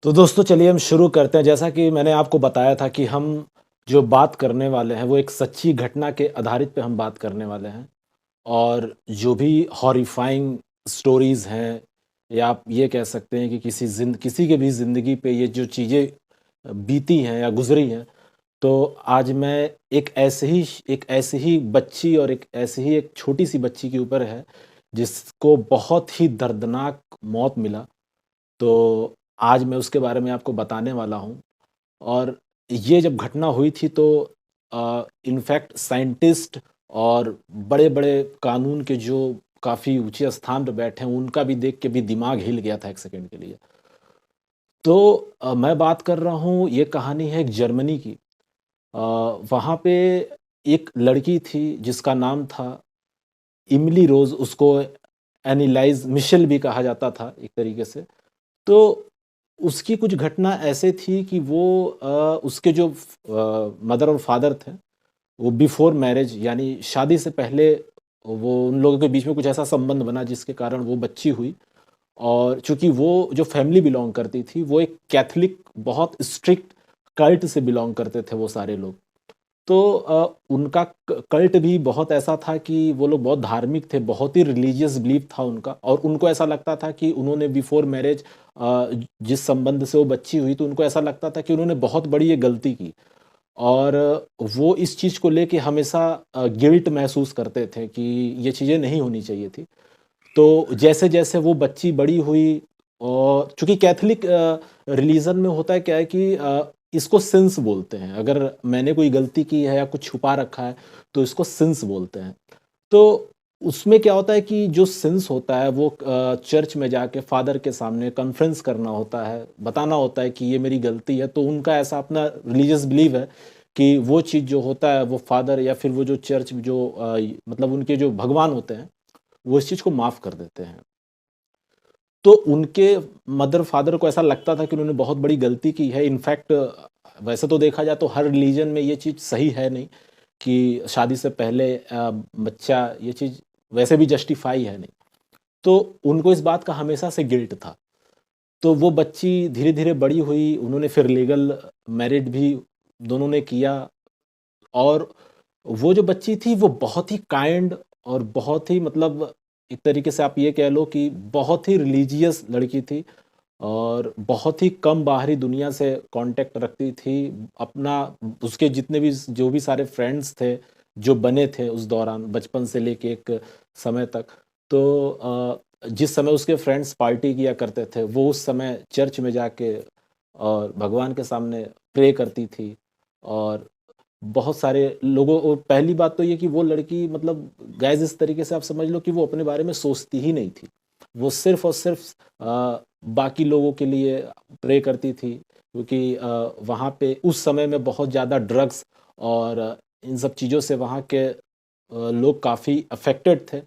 तो दोस्तों चलिए हम शुरू करते हैं। जैसा कि मैंने आपको बताया था कि हम जो बात करने वाले हैं वो एक सच्ची घटना के आधारित पे हम बात करने वाले हैं। और जो भी हॉरिफाइंग स्टोरीज़ हैं या आप ये कह सकते हैं कि किसी के भी ज़िंदगी पे ये जो चीज़ें बीती हैं या गुज़री हैं, तो आज मैं एक ऐसी ही बच्ची और एक ऐसी ही एक छोटी-सी बच्ची के ऊपर है, जिसको बहुत ही दर्दनाक मौत मिला। तो आज मैं उसके बारे में आपको बताने वाला हूँ। और ये जब घटना हुई थी तो इनफैक्ट साइंटिस्ट और बड़े-बड़े कानून के जो काफ़ी ऊँचे स्थान पे बैठे हैं, उनका भी देख के भी दिमाग हिल गया था 1 सेकंड के लिए। तो मैं बात कर रहा हूँ, ये कहानी है एक जर्मनी की। अ, वहाँ पे एक लड़की थी जिसका नाम था इमिली रोज़, उसको एनिलाइज़ मिशेल भी कहा जाता था एक तरीके से। तो उसकी कुछ घटना ऐसे थी कि वो उसके जो मदर और फादर थे, वो बिफ़ोर मैरिज यानी शादी से पहले वो उन लोगों के बीच में कुछ ऐसा संबंध बना जिसके कारण वो बच्ची हुई। और चूँकि वो जो फैमिली बिलॉन्ग करती थी, वो एक कैथोलिक बहुत स्ट्रिक्ट कल्ट से बिलॉन्ग करते थे वो सारे लोग। तो उनका क कल्ट भी बहुत ऐसा था कि वो लोग बहुत धार्मिक थे, बहुत ही रिलीजियस बिलीफ था उनका और उनको ऐसा लगता था कि उन्होंने बिफ़ोर मैरिज जिस संबंध से वो बच्ची हुई, तो उनको ऐसा लगता था कि उन्होंने बहुत बड़ी ये गलती की। और वो इस चीज़ को लेके हमेशा गिल्ट महसूस करते थे कि ये चीज़ें नहीं होनी चाहिए थी। तो जैसे-जैसे वो बच्ची बड़ी हुई और चूँकि कैथोलिक रिलीजन में होता है क्या है कि इसको सिन्स बोलते हैं। अगर मैंने कोई गलती की है या कुछ छुपा रखा है, तो इसको सिन्स बोलते हैं। तो उसमें क्या होता है कि जो सिन्स होता है वो चर्च में जाके फादर के सामने कन्फ्रेंस करना होता है, बताना होता है कि ये मेरी गलती है। तो उनका ऐसा अपना रिलीजियस बिलीव है कि वो चीज़ जो होता है वो फादर या फिर वो जो चर्च जो मतलब उनके जो भगवान होते हैं, वो इस चीज़ को माफ़ कर देते हैं। तो उनके मदर-फादर को ऐसा लगता था कि उन्होंने बहुत बड़ी गलती की है। इनफैक्ट वैसे तो देखा जाए तो हर रिलीजन में ये चीज़ सही है नहीं कि शादी से पहले बच्चा ये चीज़ वैसे भी जस्टिफाई है नहीं। तो उनको इस बात का हमेशा से गिल्ट था। तो वो बच्ची धीरे-धीरे बड़ी हुई, उन्होंने फिर लीगल मैरिड भी दोनों ने किया। और वो जो बच्ची थी वो बहुत ही काइंड और बहुत ही मतलब एक तरीके से आप ये कह लो कि बहुत ही रिलीजियस लड़की थी और बहुत ही कम बाहरी दुनिया से कांटेक्ट रखती थी। अपना उसके जितने भी जो भी सारे फ्रेंड्स थे, जो बने थे उस दौरान बचपन से लेके एक समय तक, तो जिस समय उसके फ्रेंड्स पार्टी किया करते थे, वो उस समय चर्च में जाके और भगवान के सामने प्रे करती थी। और बहुत सारे लोगों और पहली बात तो ये कि वो लड़की मतलब गाइज़ इस तरीके से आप समझ लो कि वो अपने बारे में सोचती ही नहीं थी। वो सिर्फ़ और सिर्फ़ बाकी लोगों के लिए प्रे करती थी क्योंकि वहाँ पे उस समय में बहुत ज़्यादा ड्रग्स और इन सब चीज़ों से वहाँ के लोग काफ़ी अफ़ेक्टेड थे।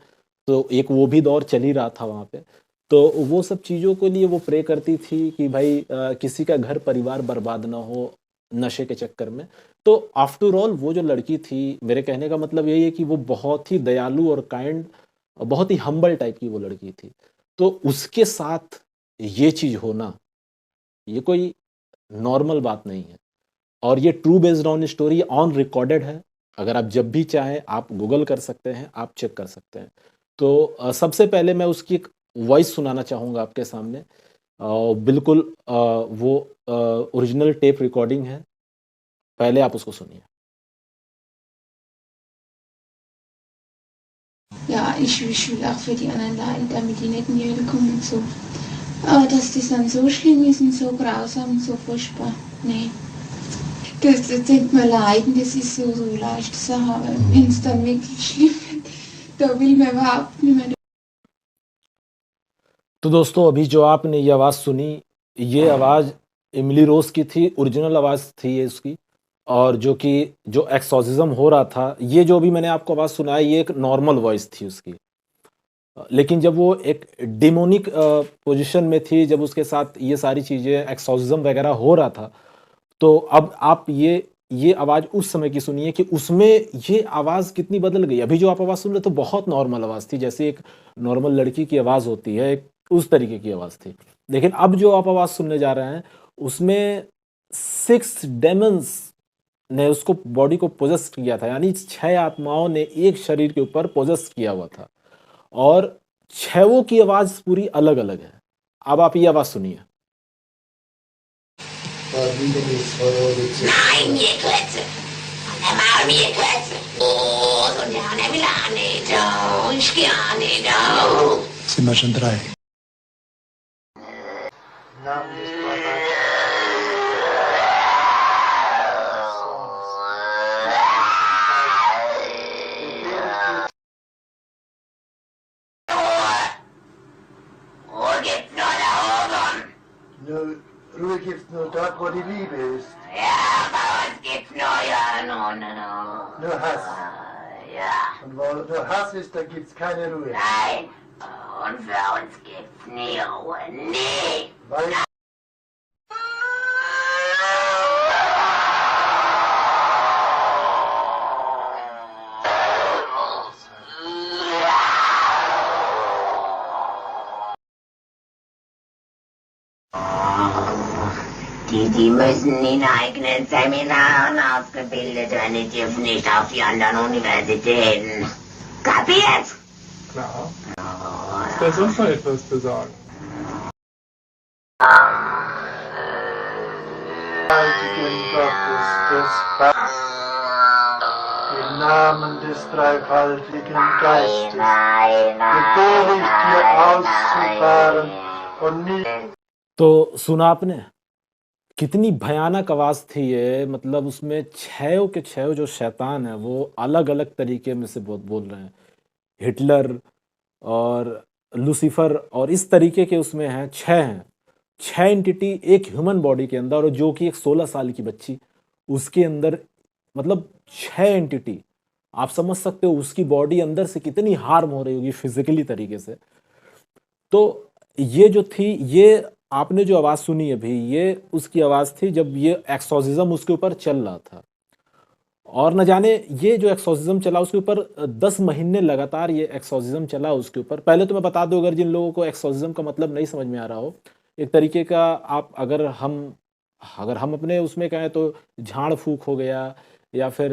तो एक वो भी दौर चल ही रहा था वहाँ पे। तो वो सब चीज़ों के लिए वो प्रे करती थी कि भाई किसी का घर परिवार बर्बाद ना हो नशे के चक्कर में। तो आफ्टर ऑल वो जो लड़की थी, मेरे कहने का मतलब यही है कि वो बहुत ही दयालु और काइंड बहुत ही हम्बल टाइप की वो लड़की थी। तो उसके साथ ये चीज़ होना, ये कोई नॉर्मल बात नहीं है। और ये true based on story on recorded है। अगर आप जब भी चाहें आप गूगल कर सकते हैं, आप चेक कर सकते हैं। तो सबसे पहले मैं उसकी एक वॉइस सुनाना चाहूँगा आपके सामने। बिल्कुल वो ओरिजिनल टेप रिकॉर्डिंग है। पहले आप उसको सुनिए। Ja, ich will auch für die anderen Leute, damit die nicht in die Hölle kommen und so. Aber dass das dann so schlimm ist und so grausam und so furchtbar, nee. Das tut mir leiden, das ist so leichte Sache, aber wenn es dann wirklich schlimm wird, da will man überhaupt nicht mehr. तो दोस्तों अभी जो आपने ये आवाज़ सुनी, ये आवाज़ इमली रोज़ की थी, ओरिजिनल आवाज़ थी ये उसकी। और जो एक्सॉर्सिज़्म हो रहा था, ये जो अभी मैंने आपको आवाज़ सुनाई, ये एक नॉर्मल वॉइस थी उसकी। लेकिन जब वो एक डेमोनिक पोज़ीशन में थी, जब उसके साथ ये सारी चीज़ें एक्सॉर्सिज़्म वगैरह हो रहा था, तो अब आप ये आवाज़ उस समय की सुनिए कि उसमें ये आवाज़ कितनी बदल गई। अभी जो आप आवाज़ सुन रहे तो बहुत नॉर्मल आवाज़ थी, जैसे एक नॉर्मल लड़की की आवाज़ होती है, एक उस तरीके की आवाज़ थी। लेकिन अब जो आप आवाज़ सुनने जा रहे हैं, उसमें 6 डेमन्स ने उसको बॉडी को पोजेस किया था, यानी 6 आत्माओं ने एक शरीर के ऊपर पोजेस किया हुआ था और 6 की आवाज़ पूरी अलग-अलग है। अब आप ये आवाज़ सुनिए। Nein, mir Klötze. Und der Maul mir Klötze. Oh, so der will auch nicht. Oh, ich geh auch nicht. Oh. Sind wir schon 3. Namen des Vaters. Ruhe gibt's nur da oben. Ruhe gibt's nur dort, wo die Liebe ist. Ja, bei uns gibt's nur ja, no. Nur Hass. Ja, Und wo nur Hass ist, da gibt's keine Ruhe. nein. Und für uns gibt's nie Ruhe. Nie. Weil Die müssen in eigenen Seminaren ausgebildet werden, die dürfen nicht auf die anderen Universitäten. Kapiert? Klar. Ist da sonst noch etwas zu sagen? Heiligen Gottes des Vaters, im Namen des dreifaltigen Geistes, befehle ich dir auszufahren und nicht तो सुना आपने? कितनी भयानक आवाज़ थी ये, मतलब उसमें 6 के 6 जो शैतान हैं, वो अलग-अलग तरीके में से बोल रहे हैं। हिटलर और लूसीफर और इस तरीके के उसमें हैं, 6 हैं। 6 एंटिटी एक ह्यूमन बॉडी के अंदर और जो कि एक 16 साल की बच्ची, उसके अंदर मतलब 6 एंटिटी। आप समझ सकते हो उसकी बॉडी अंदर से कितनी हार्म हो रही होगी फिज़िकली तरीके से। तो ये जो थी, ये आपने जो आवाज़ सुनी अभी, ये उसकी आवाज़ थी जब ये एक्सॉर्सिज्म उसके ऊपर चल रहा था। और न जाने ये जो एक्सॉर्सिज्म चला उसके ऊपर 10 महीने लगातार ये एक्सॉर्सिज्म चला उसके ऊपर। पहले तो मैं बता दूं, अगर जिन लोगों को एक्सॉर्सिज्म का मतलब नहीं समझ में आ रहा हो, एक तरीके का आप अगर हम अपने उसमें कहें तो झाड़ फूक हो गया, या फिर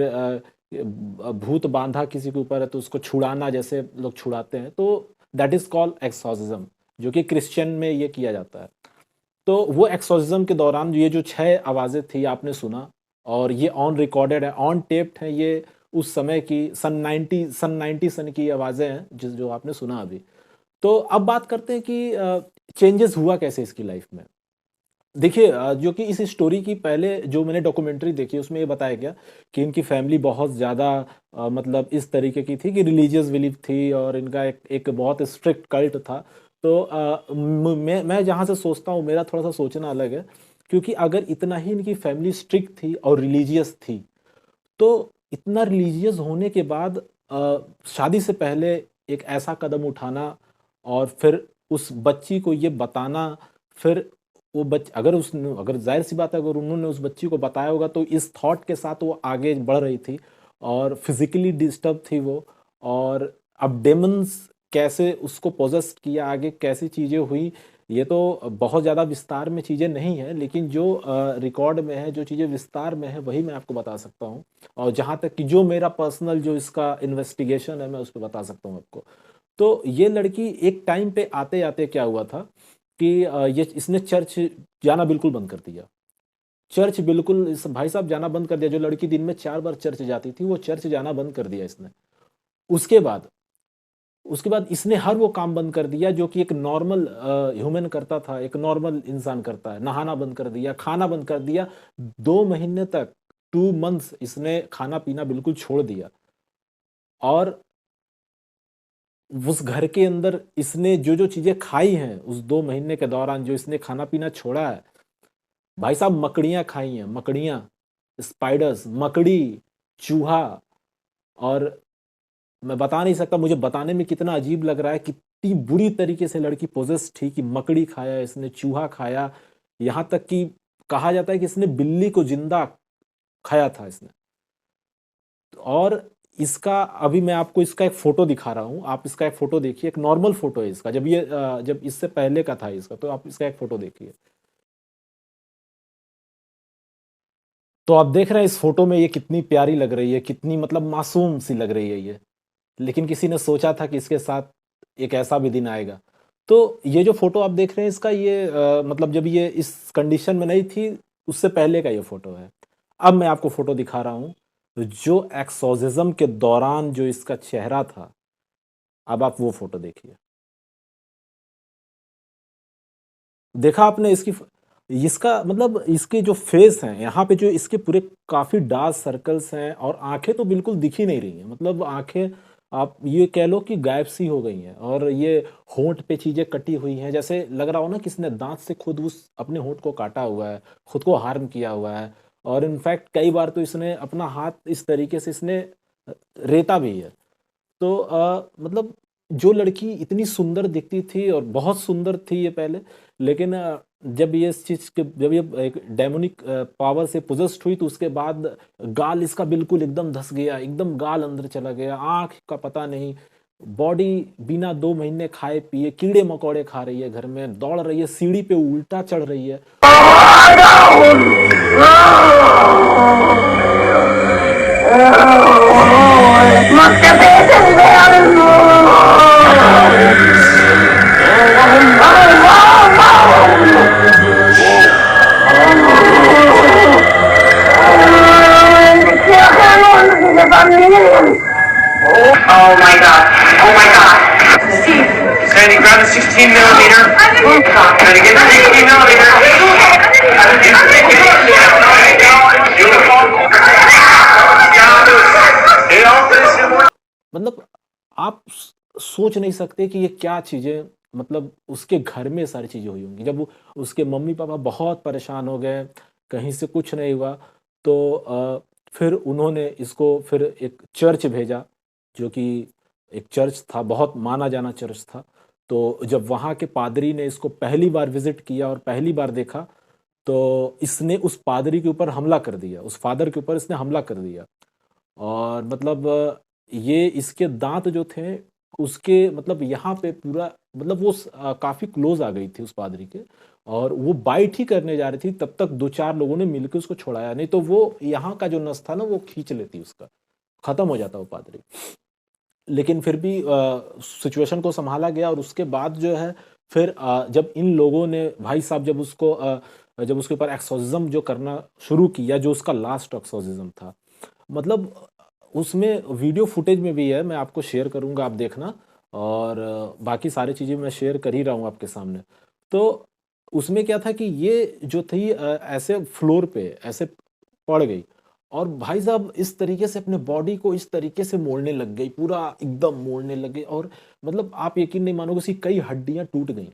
भूत बांधा किसी के ऊपर है तो उसको छुड़ाना, जैसे लोग छुड़ाते हैं, तो दैट इज़ कॉल्ड एक्सॉर्सिज्म, जो कि क्रिश्चियन में ये किया जाता है। तो वो एक्सॉर्सिज्म के दौरान ये जो 6 आवाज़ें थी आपने सुना, और ये ऑन रिकॉर्डेड है, ऑन टेप्ड है, ये उस समय की सन 90 सन की आवाज़ें हैं जो आपने सुना अभी। तो अब बात करते हैं कि चेंजेस हुआ कैसे इसकी लाइफ में। देखिए, जो कि इस स्टोरी की पहले जो मैंने डॉक्यूमेंट्री देखी उसमें ये बताया गया कि इनकी फैमिली बहुत ज़्यादा मतलब इस तरीके की थी कि रिलीजियस बिलीफ थी और इनका एक बहुत स्ट्रिक्ट कल्ट था। तो मैं जहाँ से सोचता हूँ, मेरा थोड़ा सा सोचना अलग है, क्योंकि अगर इतना ही इनकी फैमिली स्ट्रिक्ट थी और रिलीजियस थी, तो इतना रिलीजियस होने के बाद शादी से पहले एक ऐसा कदम उठाना और फिर उस बच्ची को ये बताना, फिर वो अगर जाहिर सी बात है, अगर उन्होंने उस बच्ची को बताया होगा तो इस थॉट के साथ वो आगे बढ़ रही थी और फिजिकली डिस्टर्ब थी वो। और अब डेमन्स कैसे उसको पोजेस किया, आगे कैसी चीज़ें हुई, ये तो बहुत ज़्यादा विस्तार में चीज़ें नहीं है, लेकिन जो रिकॉर्ड में है, जो चीज़ें विस्तार में है, वही मैं आपको बता सकता हूँ। और जहाँ तक कि जो मेरा पर्सनल जो इसका इन्वेस्टिगेशन है, मैं उस पे बता सकता हूँ आपको। तो ये लड़की एक टाइम पे आते-आते क्या हुआ था कि इसने चर्च जाना बिल्कुल बंद कर दिया। चर्च बिल्कुल इस भाई साहब जाना बंद कर दिया। जो लड़की दिन में 4 बार चर्च जाती थी, वो चर्च जाना बंद कर दिया इसने। उसके बाद इसने हर वो काम बंद कर दिया जो कि एक नॉर्मल ह्यूमन करता था, एक नॉर्मल इंसान करता है। नहाना बंद कर दिया, खाना बंद कर दिया। 2 महीने तक, 2 मंथ्स इसने खाना-पीना बिल्कुल छोड़ दिया। और उस घर के अंदर इसने जो चीज़ें खाई हैं, उस 2 महीने के दौरान जो इसने खाना-पीना छोड़ा है, भाई साहब मकड़ियाँ खाई हैं, मकड़ियाँ, स्पाइडर्स, मकड़ी, चूहा। और मैं बता नहीं सकता, मुझे बताने में कितना अजीब लग रहा है, कितनी बुरी तरीके से लड़की पोजेस थी कि मकड़ी खाया इसने, चूहा खाया, यहाँ तक कि कहा जाता है कि इसने बिल्ली को जिंदा खाया था इसने। और इसका अभी मैं आपको इसका एक फ़ोटो दिखा रहा हूँ, आप इसका एक फ़ोटो देखिए, एक नॉर्मल फ़ोटो है इसका, जब इससे पहले का था इसका, तो आप इसका एक फ़ोटो देखिए। तो आप देख रहे हैं इस फ़ोटो में ये कितनी प्यारी लग रही है, कितनी मतलब मासूम सी लग रही है ये। लेकिन किसी ने सोचा था कि इसके साथ एक ऐसा भी दिन आएगा। तो ये जो फ़ोटो आप देख रहे हैं इसका ये मतलब जब ये इस कंडीशन में नहीं थी, उससे पहले का ये फ़ोटो है। अब मैं आपको फ़ोटो दिखा रहा हूँ, जो एक्सोर्सिज़्म के दौरान जो इसका चेहरा था, अब आप वो फ़ोटो देखिए। देखा आपने इसका मतलब इसके जो फेस हैं, यहाँ पे जो इसके पूरे काफ़ी डार्क सर्कल्स हैं और आँखें तो बिल्कुल दिख ही नहीं रही हैं। मतलब आँखें आप ये कह लो कि गायब-सी हो गई हैं और ये होंठ पे चीज़ें कटी हुई हैं, जैसे लग रहा हो ना किसी ने दाँत से खुद उस अपने होंठ को काटा हुआ है, खुद को हार्म किया हुआ है और इनफैक्ट कई बार तो इसने अपना हाथ इस तरीके से इसने रेता भी है। तो मतलब जो लड़की इतनी सुंदर दिखती थी और बहुत सुंदर थी ये पहले, लेकिन जब ये इस चीज़ के जब ये एक डेमोनिक पावर से पोजेस्ड हुई तो उसके बाद गाल इसका बिल्कुल एकदम धँस गया, एकदम गाल अंदर चला गया, आँख का पता नहीं, बॉडी बिना 2 महीने खाए-पिए कीड़े-मकोड़े खा रही है घर में, दौड़ रही है, सीढ़ी पे उल्टा चढ़ रही है। Oh my god. Oh my god. Sandy, grab the 16 millimeter. Sandy, get the 16 millimeter. मतलब आप सोच नहीं सकते कि ये क्या चीज़ें मतलब उसके घर में सारी चीज़ें हुई होंगी। जब उसके मम्मी-पापा बहुत परेशान हो गए, कहीं से कुछ नहीं हुआ, तो फिर उन्होंने इसको फिर एक चर्च भेजा, जो कि एक चर्च था, बहुत माना-जाना चर्च था। तो जब वहाँ के पादरी ने इसको पहली बार विज़िट किया और पहली बार देखा, तो इसने उस पादरी के ऊपर हमला कर दिया, उस फ़ादर के ऊपर इसने हमला कर दिया। और मतलब ये इसके दाँत जो थे, उसके मतलब यहाँ पे पूरा मतलब वो काफ़ी क्लोज़ आ गई थी उस पादरी के और वो बाइट ही करने जा रही थी, तब तक 2-4 लोगों ने मिलके उसको छुड़ाया, नहीं तो वो यहाँ का जो नस था ना, वो खींच लेती उसका, खत्म हो जाता वो पादरी। लेकिन फिर भी सिचुएशन को सँभाला गया और उसके बाद जो है फिर जब इन लोगों ने भाई साहब जब उसके ऊपर एक्सोर्सिज़्म जो करना शुरू किया, जो उसका लास्ट एक्सोर्सिज़्म था, मतलब उसमें वीडियो फुटेज में भी है, मैं आपको शेयर करूँगा, आप देखना और बाकी सारी चीज़ें मैं शेयर कर ही रहा हूँ आपके सामने। तो उसमें क्या था कि ये जो थी ऐसे फ्लोर पे ऐसे पड़ गई और भाई साहब इस तरीके से अपने बॉडी को इस तरीके से मोड़ने लग गई, पूरा एकदम मोड़ने लग गई और मतलब आप यकीन नहीं मानोगे उसकी कई हड्डियाँ टूट गईं।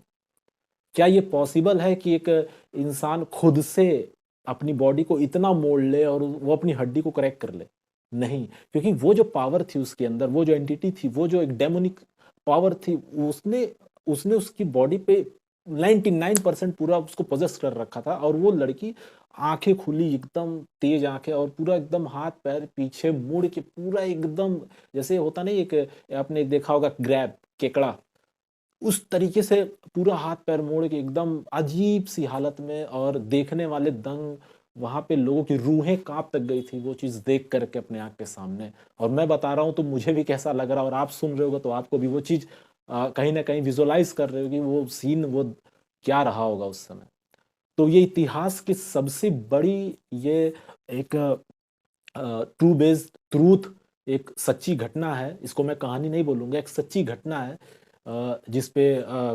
क्या ये पॉसिबल है कि एक इंसान खुद से अपनी बॉडी को इतना मोड़ ले और वो अपनी हड्डी को क्रैक कर ले? नहीं, क्योंकि वो जो पावर थी उसके अंदर, वो जो एंटिटी थी, वो जो एक डेमोनिक पावर थी, उसने उसने उसकी बॉडी पे 99% पूरा उसको पोजेस कर रखा था और वो लड़की आँखें खुली, एकदम तेज़ आँखें और पूरा एकदम हाथ-पैर पीछे मुड़ के पूरा एकदम जैसे होता नहीं एक आपने देखा होगा ग्रैब, केकड़ा उस तरीके से पूरा हाथ-पैर मोड़ के एकदम अजीब-सी हालत में और देखने वाले दंग, वहाँ पे लोगों की रूहें काँप तक गई थी वो चीज़ देख कर के अपने आँख के सामने। और मैं बता रहा हूँ तो मुझे भी कैसा लग रहा है और आप सुन रहे होगे तो आपको भी वो चीज़ कहीं न कहीं विज़ुअलाइज़ कर रहे हो कि वो सीन वो क्या रहा होगा उस समय। तो ये इतिहास की सबसे बड़ी ये एक ट्रू बेस्ड ट्रूथ एक सच्ची घटना है, इसको मैं कहानी नहीं बोलूँगा, एक सच्ची घटना है जिस पे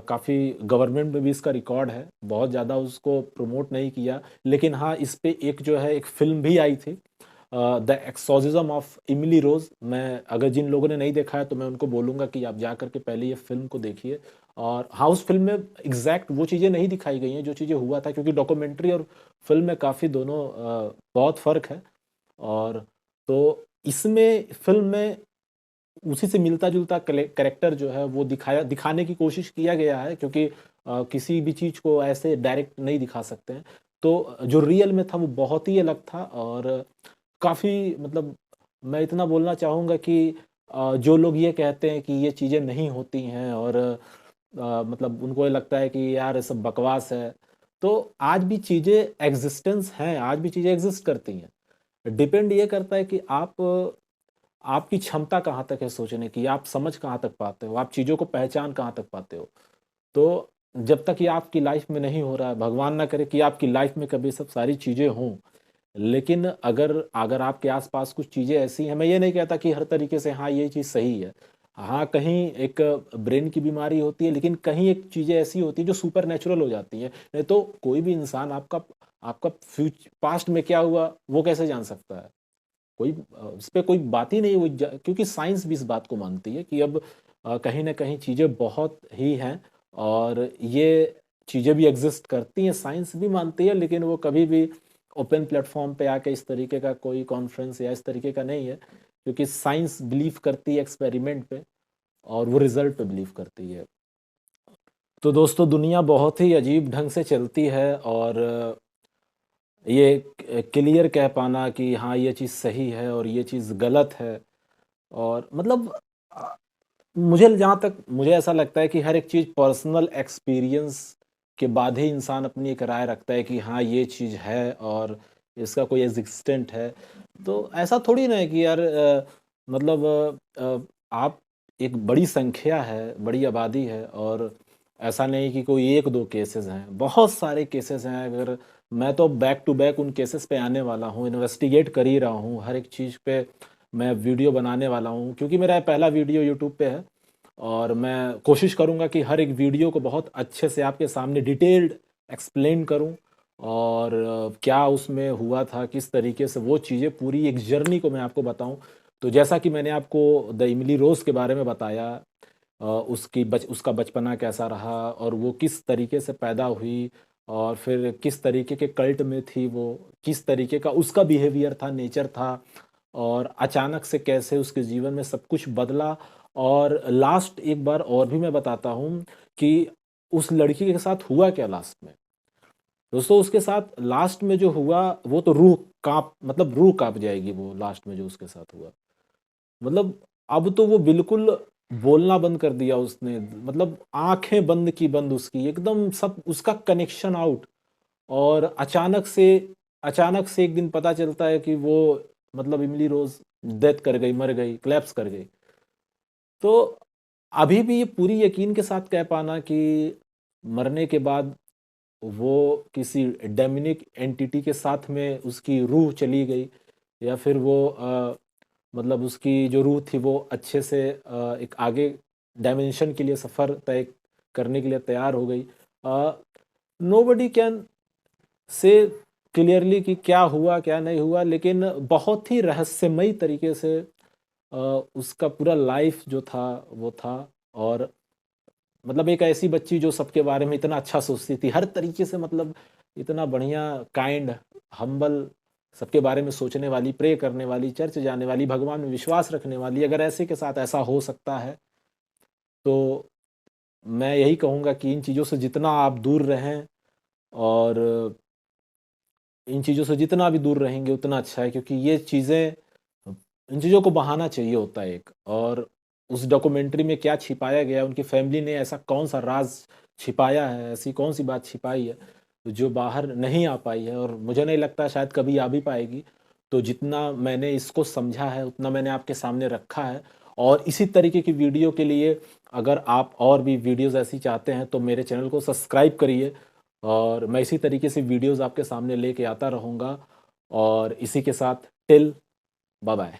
काफ़ी गवर्नमेंट में भी इसका रिकॉर्ड है, बहुत ज़्यादा उसको प्रमोट नहीं किया, लेकिन हाँ, इस पे एक जो है एक फ़िल्म भी आई थी द एक्सोर्सिज़्म ऑफ एमिली रोज़ मैं अगर जिन लोगों ने नहीं देखा है तो मैं उनको बोलूँगा कि आप जा कर के पहले ये फ़िल्म को देखिए और हाँ, उस फ़िल्म में एग्ज़ैक्ट वो चीज़ें नहीं दिखाई गई हैं, जो चीज़ें हुआ था क्योंकि डॉक्यूमेंट्री और फ़िल्म में काफ़ी दोनों बहुत फ़र्क है और तो इसमें फ़िल्म में उसी से मिलता-जुलता कैरेक्टर जो है वो दिखाने की कोशिश किया गया है क्योंकि किसी भी चीज़ को ऐसे डायरेक्ट नहीं दिखा सकते हैं। तो जो रियल में था वो बहुत ही अलग था और काफ़ी मतलब मैं इतना बोलना चाहूँगा कि जो लोग ये कहते हैं कि ये चीज़ें नहीं होती हैं और मतलब उनको ये लगता है कि यार ये सब बकवास है, तो आज भी चीज़ें एग्ज़िस्टेंस हैं, आज भी चीज़ें एग्ज़िस्ट करती हैं। डिपेंड ये करता है कि आपकी क्षमता कहाँ तक है सोचने की, आप समझ कहाँ तक पाते हो, आप चीज़ों को पहचान कहाँ तक पाते हो। तो जब तक ये आपकी लाइफ़ में नहीं हो रहा है, भगवान ना करे कि आपकी लाइफ़ में कभी सब सारी चीज़ें हों, लेकिन अगर अगर आपके आस-पास कुछ चीज़ें ऐसी हैं, मैं ये नहीं कहता कि हर तरीके से हाँ, ये चीज़ सही है। हाँ, कहीं एक ब्रेन की बीमारी होती है, लेकिन कहीं एक चीज़ें ऐसी होती हैं जो सुपरनैचुरल हो जाती हैं। नहीं तो कोई भी इंसान आपका आपका पास्ट में क्या हुआ, वो कैसे जान सकता है? इस पे कोई बात ही नहीं हुई क्योंकि साइंस भी इस बात को मानती है कि अब कहीं न कहीं चीज़ें बहुत ही हैं और ये चीज़ें भी एग्ज़िस्ट करती हैं, साइंस भी मानती है लेकिन वो कभी भी ओपन प्लेटफ़ॉर्म पे आके इस तरीके का कोई कॉन्फ्रेंस या इस तरीके का नहीं है, क्योंकि साइंस बिलीव करती है एक्सपेरिमेंट पे और वो रिज़ल्ट पे बिलीव करती है। तो दोस्तों दुनिया बहुत ही अजीब ढंग से चलती है और ये क्लियर कह पाना कि हाँ, ये चीज़ सही है और ये चीज़ गलत है और मतलब मुझे जहाँ तक मुझे ऐसा लगता है कि हर एक चीज़ पर्सनल एक्सपीरियंस के बाद ही इंसान अपनी एक राय रखता है कि हाँ, ये चीज़ है और इसका कोई एग्जिस्टेंट है। तो ऐसा थोड़ी ना है कि यार मतलब आप एक बड़ी संख्या है, बड़ी आबादी है और ऐसा नहीं कि कोई 1-2 केसेस हैं, बहुत सारे केसेस हैं। अगर मैं तो बैक टू बैक उन केसेस पे आने वाला हूँ, इन्वेस्टिगेट कर ही रहा हूँ, हर एक चीज़ पे मैं वीडियो बनाने वाला हूँ क्योंकि मेरा पहला वीडियो यूट्यूब पे है और मैं कोशिश करूँगा कि हर एक वीडियो को बहुत अच्छे से आपके सामने डिटेल्ड एक्सप्लेन करूँ और क्या उसमें हुआ था, किस तरीके से वो चीज़ें पूरी एक जर्नी को मैं आपको बताऊँ। तो जैसा कि मैंने आपको द इमली रोज़ के बारे में बताया उसका बचपना कैसा रहा और वो किस तरीके से पैदा हुई और फिर किस तरीके के कल्ट में थी वो, किस तरीके का उसका बिहेवियर था, नेचर था और अचानक से कैसे उसके जीवन में सब कुछ बदला और लास्ट एक बार और भी मैं बताता हूँ कि उस लड़की के साथ हुआ क्या लास्ट में। दोस्तों उसके साथ लास्ट में जो हुआ वो तो रूह काँप जाएगी वो लास्ट में जो उसके साथ हुआ। मतलब अब तो वो बिल्कुल बोलना बंद कर दिया उसने, मतलब आँखें बंद की बंद उसकी, एकदम सब उसका कनेक्शन आउट और अचानक से एक दिन पता चलता है कि वो मतलब इमली रोज़ डेथ कर गई, मर गई, कोलैप्स कर गई। तो अभी भी ये पूरी यकीन के साथ कह पाना कि मरने के बाद वो किसी डेमोनिक एंटिटी के साथ में उसकी रूह चली गई या फिर वो मतलब उसकी जो रूह थी वो अच्छे से एक आगे डायमेंशन के लिए सफ़र तय करने के लिए तैयार हो गई। नोबडी कैन से क्लियरली कि क्या हुआ, क्या नहीं हुआ, लेकिन बहुत ही रहस्यमयी तरीके से उसका पूरा लाइफ जो था वो था और मतलब एक ऐसी बच्ची जो सबके बारे में इतना अच्छा सोचती थी, हर तरीके से मतलब इतना बढ़िया, काइंड, हम्बल, सबके बारे में सोचने वाली, प्रे करने वाली, चर्च जाने वाली, भगवान में विश्वास रखने वाली, अगर ऐसे के साथ ऐसा हो सकता है, तो मैं यही कहूँगा कि इन चीज़ों से जितना आप दूर रहें और इन चीज़ों से जितना भी दूर रहेंगे उतना अच्छा है क्योंकि ये चीज़ें इन चीज़ों को बहाना चाहिए होता है एक और उस डॉक्यूमेंट्री में क्या छिपाया गया, उनकी फैमिली ने ऐसा कौन-सा राज़ छिपाया है, ऐसी कौन-सी बात छिपाई है, जो बाहर नहीं आ पाई है और मुझे नहीं लगता शायद कभी आ भी पाएगी। तो जितना मैंने इसको समझा है, उतना मैंने आपके सामने रखा है और इसी तरीके की वीडियो के लिए अगर आप और भी वीडियोज़ ऐसी चाहते हैं, तो मेरे चैनल को सब्सक्राइब करिए और मैं इसी तरीके से वीडियोज़ आपके सामने लेके आता रहूँगा और इसी के साथ टिल बाय बाय।